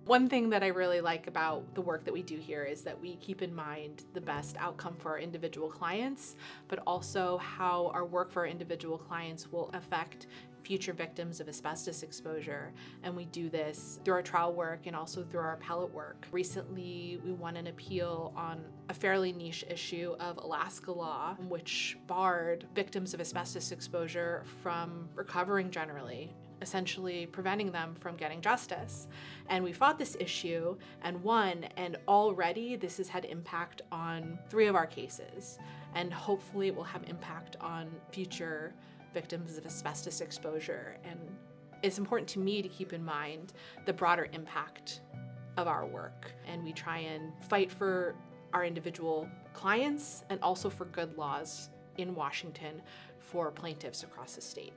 One thing that I really like about the work that we do here is that we keep in mind the best outcome for our individual clients, but also how our work for our individual clients will affect future victims of asbestos exposure. And we do this through our trial work and also through our appellate work. Recently, we won an appeal on a fairly niche issue of Alaska law, which barred victims of asbestos exposure from recovering generally, essentially preventing them from getting justice. And we fought this issue and won, and already this has had impact on 3 of our cases, and hopefully it will have impact on future victims of asbestos exposure. And it's important to me to keep in mind the broader impact of our work, and we try and fight for our individual clients and also for good laws in Washington for plaintiffs across the state.